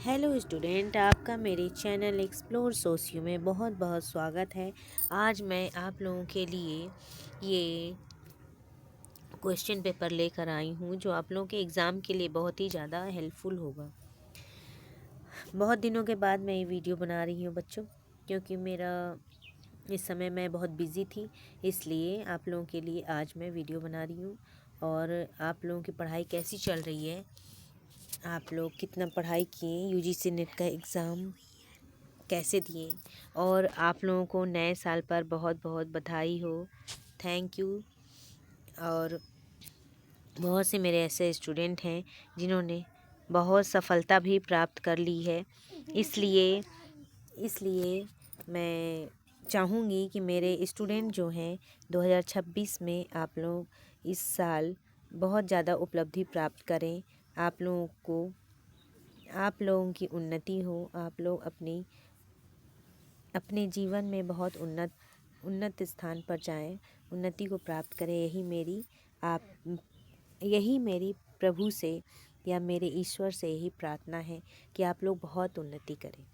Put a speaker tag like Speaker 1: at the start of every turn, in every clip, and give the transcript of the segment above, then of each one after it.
Speaker 1: Hello student, आपका मेरे channel explore socio में बहुत बहुत स्वागत है। आज मैं आप लोगों के लिए ये क्वेश्चन पेपर लेकर आई हूँ जो आप लोगों के एग्ज़ाम के लिए बहुत ही ज़्यादा हेल्पफुल होगा। बहुत दिनों के बाद मैं ये वीडियो बना रही हूँ बच्चों, क्योंकि मेरा इस समय मैं बहुत बिज़ी थी, इसलिए आप लोगों के लिए आज मैं वीडियो बना रही हूँ। और आप लोगों की पढ़ाई कैसी चल रही है, आप लोग कितना पढ़ाई किए, यूजीसी नेट का एग्ज़ाम कैसे दिए, और आप लोगों को नए साल पर बहुत बहुत बधाई हो। Thank you. और बहुत से मेरे ऐसे स्टूडेंट हैं जिन्होंने बहुत सफलता भी प्राप्त कर ली है। इसलिए इसलिए मैं चाहूँगी कि मेरे स्टूडेंट जो हैं 2026 में आप लोग इस साल बहुत ज़्यादा उपलब्धि प्राप्त करें। आप लोगों की उन्नति हो, आप लोग अपने जीवन में बहुत उन्नत स्थान पर जाएं, उन्नति को प्राप्त करें। यही मेरी प्रभु से या मेरे ईश्वर से यही प्रार्थना है कि आप लोग बहुत उन्नति करें।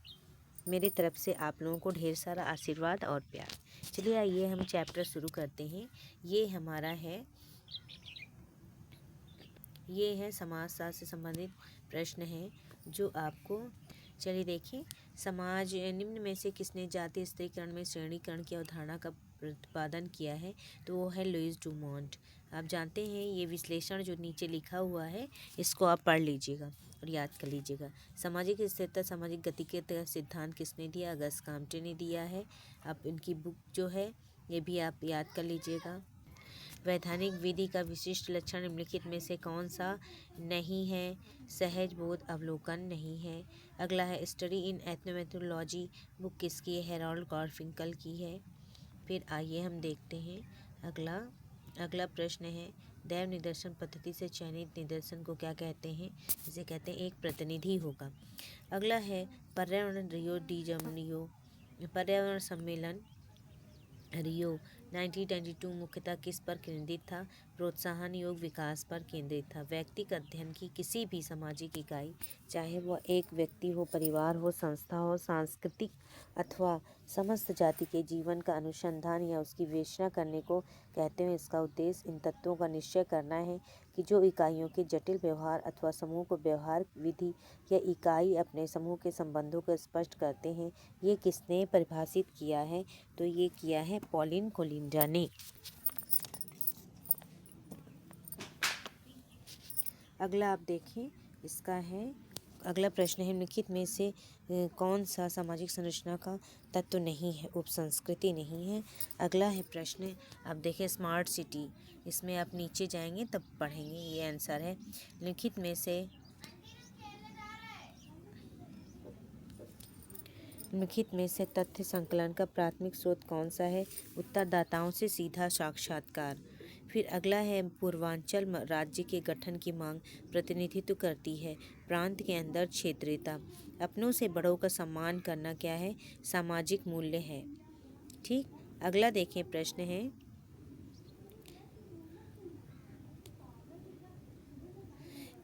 Speaker 1: मेरी तरफ से आप लोगों को ढेर सारा आशीर्वाद और प्यार। चलिए आइए हम चैप्टर शुरू करते हैं। ये है समाजशास्त्र से संबंधित प्रश्न हैं जो आपको, चलिए देखिए। समाज निम्न में से किसने जाति स्त्रीकरण में श्रेणीकरण की अवधारणा का प्रतिपादन किया है? तो वो है लुईस डुमोंट। आप जानते हैं ये विश्लेषण जो नीचे लिखा हुआ है इसको आप पढ़ लीजिएगा और याद कर लीजिएगा। सामाजिक स्थिरता सामाजिक गति के सिद्धांत किसने दिया? अगस्त काम्टे ने दिया है। आप इनकी बुक जो है ये भी आप याद कर लीजिएगा। वैधानिक विधि का विशिष्ट लक्षण निम्नलिखित में से कौन सा नहीं है? सहज बोध अवलोकन नहीं है। अगला है स्टडी इन एथनोमेथोलॉजी, बुक किसकी है? हेरोल्ड गारफिंकल की है। फिर आइए हम देखते हैं अगला प्रश्न है, दैव निदर्शन पद्धति से चयनित निदर्शन को क्या कहते हैं? इसे कहते हैं एक प्रतिनिधि होगा। अगला है पर्यावरण सम्मेलन रियो 1922 मुख्यतः किस पर केंद्रित था? प्रोत्साहन योग विकास पर केंद्रित था। व्यक्तिगत अध्ययन की किसी भी सामाजिक इकाई, चाहे वह एक व्यक्ति हो, परिवार हो, संस्था हो, सांस्कृतिक अथवा समस्त जाति के जीवन का अनुसंधान या उसकी विवेचना करने को कहते हैं। इसका उद्देश्य इन तत्वों का निश्चय करना है कि जो इकाइयों के जटिल व्यवहार अथवा समूह को व्यवहार विधि या इकाई अपने समूह के संबंधों को स्पष्ट करते हैं। ये किसने परिभाषित किया है? तो ये किया है पॉलिन कोलिंडा ने। अगला आप देखें, इसका है अगला प्रश्न है निम्नलिखित में से कौन सा सामाजिक संरचना का तत्व नहीं है? उपसंस्कृति नहीं है। अगला है प्रश्न, आप देखें स्मार्ट सिटी, इसमें आप नीचे जाएंगे तब पढ़ेंगे। ये आंसर है निम्नलिखित में से तथ्य संकलन का प्राथमिक स्रोत कौन सा है? उत्तरदाताओं से सीधा साक्षात्कार। फिर अगला है पूर्वांचल राज्य के गठन की मांग प्रतिनिधित्व करती है। प्रांत के अंदर क्षेत्रीयता। अपनों से बड़ों का सम्मान करना क्या है? सामाजिक मूल्य है। ठीक। अगला देखें प्रश्न है,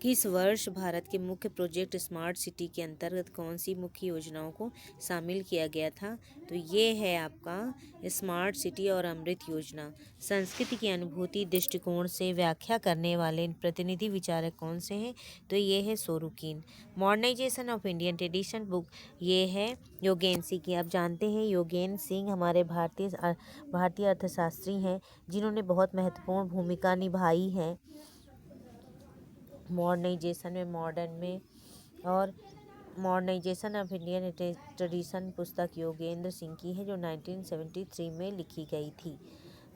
Speaker 1: किस वर्ष भारत के मुख्य प्रोजेक्ट स्मार्ट सिटी के अंतर्गत कौन सी मुख्य योजनाओं को शामिल किया गया था? तो ये है आपका स्मार्ट सिटी और अमृत योजना। संस्कृति की अनुभूति दृष्टिकोण से व्याख्या करने वाले प्रतिनिधि विचारक कौन से हैं? तो ये है सोरुकीन। Modernisation of Indian tradition book, ये है योगेन सिंह की। आप जानते हैं योगेन सिंह हमारे भारतीय अर्थशास्त्री हैं जिन्होंने बहुत महत्वपूर्ण भूमिका निभाई है मॉडर्नाइजेशन और मॉडर्नाइजेशन ऑफ इंडियन ट्रेडिशन पुस्तक योगेंद्र सिंह की है जो 1973 में लिखी गई थी।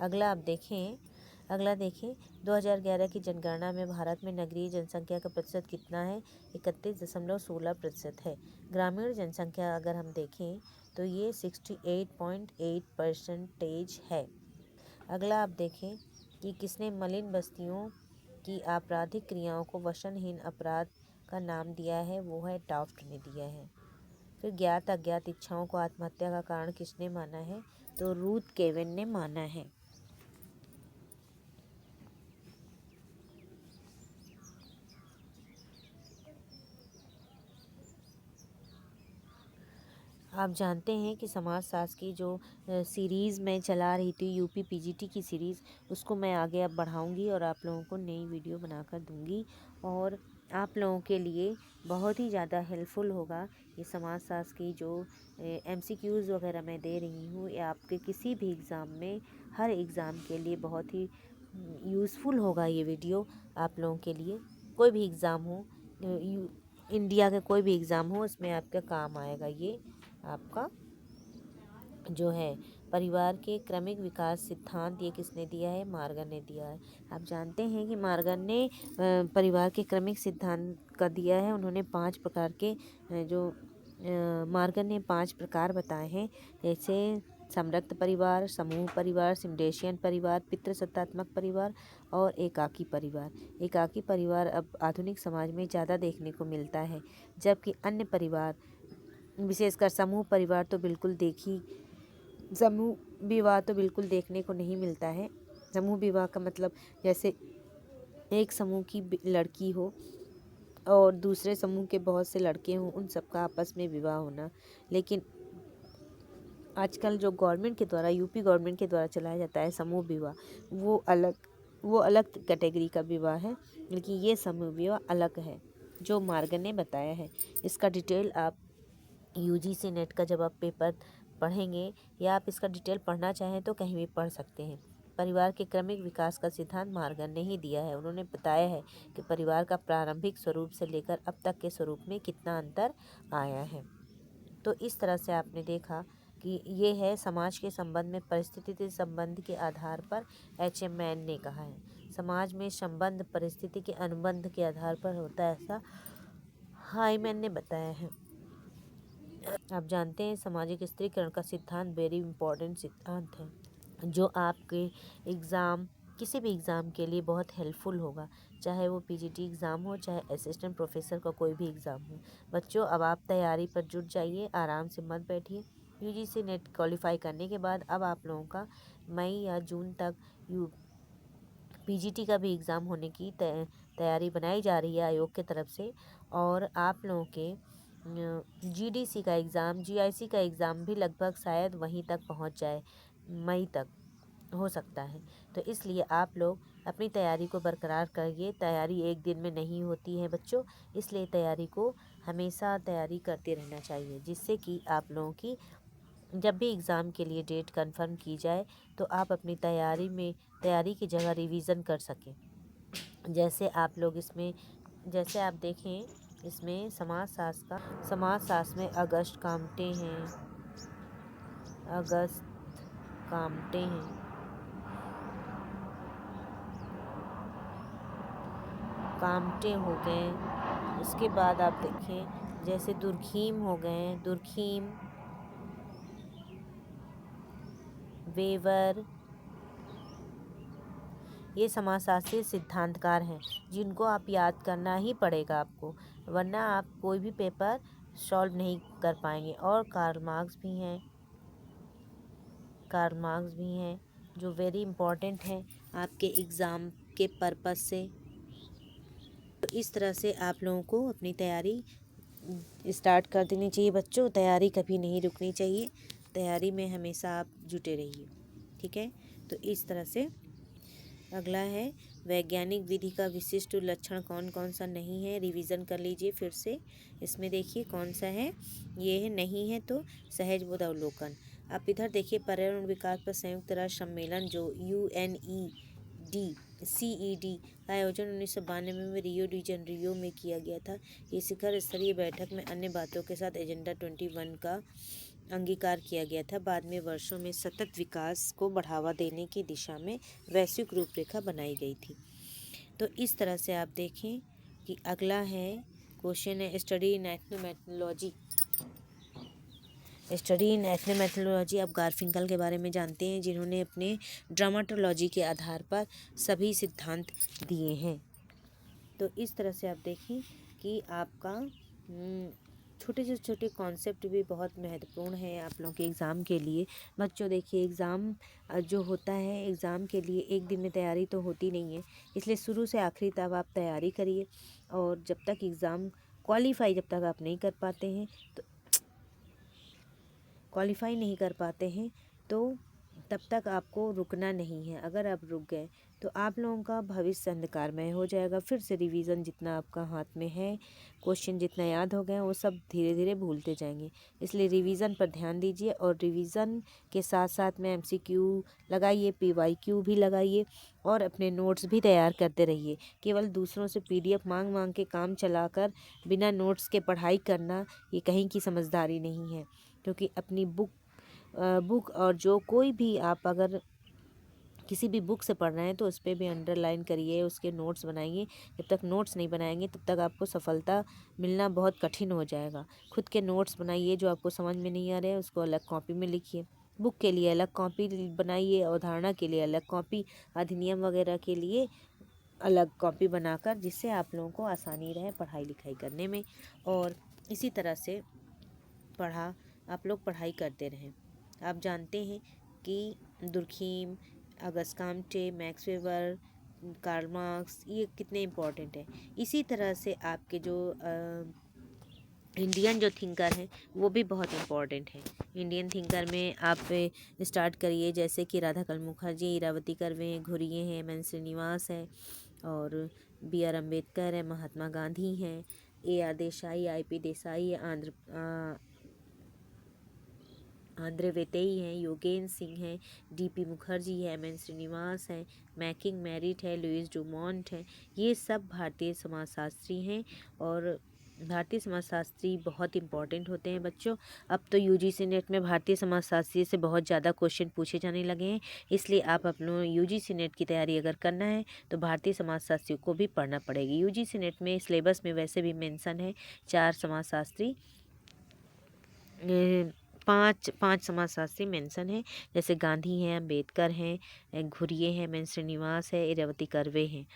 Speaker 1: अगला देखें 2011 की जनगणना में भारत में नगरीय जनसंख्या का प्रतिशत कितना है? 31.16% है। ग्रामीण जनसंख्या अगर हम देखें तो ये 68.8% है। अगला आप देखें कि किसने मलिन बस्तियों की आपराधिक क्रियाओं को वचनहीन अपराध का नाम दिया है? वो है टाफ्ट ने दिया है। फिर ज्ञात अज्ञात इच्छाओं को आत्महत्या का कारण किसने माना है? तो रूथ केविन ने माना है। आप जानते हैं कि समाजशास्त्र की जो सीरीज़ मैं चला रही थी यूपी पीजीटी की सीरीज़, उसको मैं आगे अब बढ़ाऊंगी और आप लोगों को नई वीडियो बनाकर दूंगी। और आप लोगों के लिए बहुत ही ज़्यादा हेल्पफुल होगा ये समाजशास्त्र की जो एमसीक्यूज़ वगैरह मैं दे रही हूँ। ये आपके किसी भी एग्ज़ाम में, हर एग्ज़ाम के लिए बहुत ही यूज़फुल होगा ये वीडियो आप लोगों के लिए। कोई भी एग्ज़ाम हो, इंडिया का कोई भी एग्ज़ाम हो, उसमें आपका काम आएगा। ये आपका जो है परिवार के क्रमिक विकास सिद्धांत, ये किसने दिया है? मार्गन ने दिया है। आप जानते हैं कि मार्गन ने परिवार के क्रमिक सिद्धांत का दिया है। उन्होंने 5 प्रकार के मार्गन ने 5 प्रकार बताए हैं, जैसे समृद्ध परिवार, समूह परिवार, सिमडेशियन परिवार, पितृसत्तात्मक परिवार और एकाकी परिवार। एकाकी परिवार अब आधुनिक समाज में ज़्यादा देखने को मिलता है, जबकि अन्य परिवार, विशेषकर समूह विवाह तो बिल्कुल देखने को नहीं मिलता है। समूह विवाह का मतलब जैसे एक समूह की लड़की हो और दूसरे समूह के बहुत से लड़के हों, उन सबका आपस में विवाह होना। लेकिन आजकल जो गवर्नमेंट के द्वारा, यूपी गवर्नमेंट के द्वारा चलाया जाता है समूह विवाह, वो अलग कैटेगरी का विवाह है, लेकिन ये समूह विवाह अलग है जो मार्गन ने बताया है। इसका डिटेल आप यूजीसी नेट का जब आप पेपर पढ़ेंगे या आप इसका डिटेल पढ़ना चाहें तो कहीं भी पढ़ सकते हैं। परिवार के क्रमिक विकास का सिद्धांत मार्गन ने ही दिया है। उन्होंने बताया है कि परिवार का प्रारंभिक स्वरूप से लेकर अब तक के स्वरूप में कितना अंतर आया है। तो इस तरह से आपने देखा कि ये है समाज के संबंध में परिस्थिति संबंध के आधार पर एच.एम. मैन ने कहा है। समाज में संबंध परिस्थिति के अनुबंध के आधार पर होता है, ऐसा हाईमैन ने बताया है। आप जानते हैं सामाजिक स्त्रीकरण का सिद्धांत वेरी इम्पोर्टेंट सिद्धांत है, जो आपके एग्ज़ाम, किसी भी एग्ज़ाम के लिए बहुत हेल्पफुल होगा, चाहे वो पीजीटी एग्ज़ाम हो, चाहे असिस्टेंट प्रोफेसर का कोई भी एग्ज़ाम हो। बच्चों, अब आप तैयारी पर जुट जाइए, आराम से मत बैठिए। यूजीसी नेट क्वालिफाई करने के बाद अब आप लोगों का मई या जून तक पीजीटी का भी एग्ज़ाम होने की तैयारी बनाई जा रही है आयोग की तरफ से। और आप लोगों के जीडीसी का एग्ज़ाम, जीआईसी का एग्ज़ाम भी लगभग शायद वहीं तक पहुंच जाए, मई तक हो सकता है। तो इसलिए आप लोग अपनी तैयारी को बरकरार करिए। तैयारी एक दिन में नहीं होती है बच्चों, इसलिए तैयारी को हमेशा तैयारी करते रहना चाहिए, जिससे कि आप लोगों की जब भी एग्ज़ाम के लिए डेट कंफर्म की जाए तो आप अपनी तैयारी की जगह रिवीज़न कर सकें। जैसे आप लोग इसमें, जैसे आप देखें इसमें समाजशास्त्र में अगस्त कामटे हैं, कामटे हो गए। उसके बाद आप देखें जैसे दुर्खीम हो गए, दुर्खीम, वेवर, ये समाजशास्त्रीय सिद्धांतकार हैं जिनको आप याद करना ही पड़ेगा आपको, वरना आप कोई भी पेपर सॉल्व नहीं कर पाएंगे। और कार्ल मार्क्स भी हैं जो वेरी इम्पोर्टेंट हैं आपके एग्ज़ाम के पर्पस से। तो इस तरह से आप लोगों को अपनी तैयारी स्टार्ट कर देनी चाहिए बच्चों। तैयारी कभी नहीं रुकनी चाहिए, तैयारी में हमेशा आप जुटे रहिए, ठीक है। तो इस तरह से अगला है वैज्ञानिक विधि का विशिष्ट लक्षण कौन कौन सा नहीं है, रिवीजन कर लीजिए फिर से। इसमें देखिए कौन सा है, ये है नहीं है तो सहज बोध अवलोकन। आप इधर देखिए पर्यावरण विकास पर संयुक्त राष्ट्र सम्मेलन जो UNED का आयोजन 1992 में रियो डी जेनेरियो में किया गया था। ये शिखर स्तरीय बैठक में अन्य बातों के साथ एजेंडा 21 का अंगीकार किया गया था। बाद में वर्षों में सतत विकास को बढ़ावा देने की दिशा में वैश्विक रूपरेखा बनाई गई थी। तो इस तरह से आप देखें कि अगला है क्वेश्चन है स्टडी इन एथनोमेथोलॉजी। आप गारफिंकल के बारे में जानते हैं, जिन्होंने अपने ड्रामाटोलॉजी के आधार पर सभी सिद्धांत दिए हैं। तो इस तरह से आप देखें कि आपका छोटे से छोटे कॉन्सेप्ट भी बहुत महत्वपूर्ण है आप लोगों के एग्ज़ाम के लिए। बच्चों देखिए एग्ज़ाम जो होता है, एग्ज़ाम के लिए एक दिन में तैयारी तो होती नहीं है, इसलिए शुरू से आखिरी तक आप तैयारी करिए। और जब तक एग्ज़ाम क्वालिफाई जब तक आप नहीं कर पाते हैं तो क्वालिफाई नहीं कर पाते हैं तो तब तक आपको रुकना नहीं है। अगर आप रुक गए तो आप लोगों का भविष्य अंधकारमय हो जाएगा। फिर से रिवीजन जितना आपका हाथ में है, क्वेश्चन जितना याद हो गए वो सब धीरे धीरे भूलते जाएंगे। इसलिए रिवीजन पर ध्यान दीजिए और रिवीजन के साथ साथ में MCQ लगाइए, PYQ भी लगाइए और अपने नोट्स भी तैयार करते रहिए। केवल दूसरों से PDF मांग मांग के काम चलाकर बिना नोट्स के पढ़ाई करना ये कहीं की समझदारी नहीं है। क्योंकि अपनी बुक और जो कोई भी आप अगर किसी भी बुक से पढ़ रहे हैं तो उस पर भी अंडरलाइन करिए, उसके नोट्स बनाइए। जब तक नोट्स नहीं बनाएंगे तब तक आपको सफलता मिलना बहुत कठिन हो जाएगा। खुद के नोट्स बनाइए, जो आपको समझ में नहीं आ रहे हैं उसको अलग कॉपी में लिखिए। बुक के लिए अलग कॉपी बनाइए, अवधारणा के लिए अलग कॉपी, अधिनियम वगैरह के लिए अलग कॉपी बनाकर, जिससे आप लोगों को आसानी रहे पढ़ाई लिखाई करने में। और इसी तरह से आप लोग पढ़ाई करते रहें। आप जानते हैं कि Durkheim, Auguste Comte, Max Weber, Karl Marx ये कितने इम्पोर्टेंट हैं। इसी तरह से आपके जो इंडियन जो थिंकर हैं वो भी बहुत इम्पोर्टेंट हैं। इंडियन थिंकर में आप स्टार्ट करिए, जैसे कि राधाकमल मुखर्जी, इरावती कर्वे हैं, घुरिये हैं, एम.एन. श्रीनिवास हैं और B.R. अम्बेडकर है, महात्मा गांधी हैं, A.R. Desai, I.P. Desai, Andre वेतेई हैं, योगेंद्र सिंह हैं, D.P. मुखर्जी है, एम.एन. श्रीनिवास हैं, मैकिंग मेरिट है, लुइस डुमोंट हैं। ये सब भारतीय समाजशास्त्री हैं और भारतीय समाजशास्त्री बहुत इंपॉर्टेंट होते हैं बच्चों। अब तो UGC नेट में भारतीय समाजशास्त्री से बहुत ज़्यादा क्वेश्चन पूछे जाने लगे हैं। इसलिए आप अपनों UGC नेट की तैयारी अगर करना है तो भारतीय समाजशास्त्री को भी पढ़ना पड़ेगी। UGC नेट में सिलेबस में वैसे भी मेंशन है 4 समाजशास्त्री, पाँच समाजशास्त्री मेंशन है, जैसे गांधी हैं, अम्बेडकर हैं, घुरिये हैं, एम.एन. श्रीनिवास है, इरावती कर्वे हैं।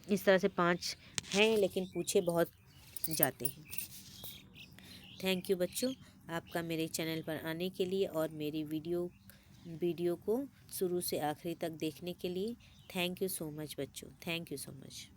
Speaker 1: इस तरह से 5 हैं, लेकिन पूछे बहुत जाते हैं। थैंक यू बच्चों, आपका मेरे चैनल पर आने के लिए और मेरी वीडियो को शुरू से आखिरी तक देखने के लिए। थैंक यू सो मच बच्चों, थैंक यू सो मच।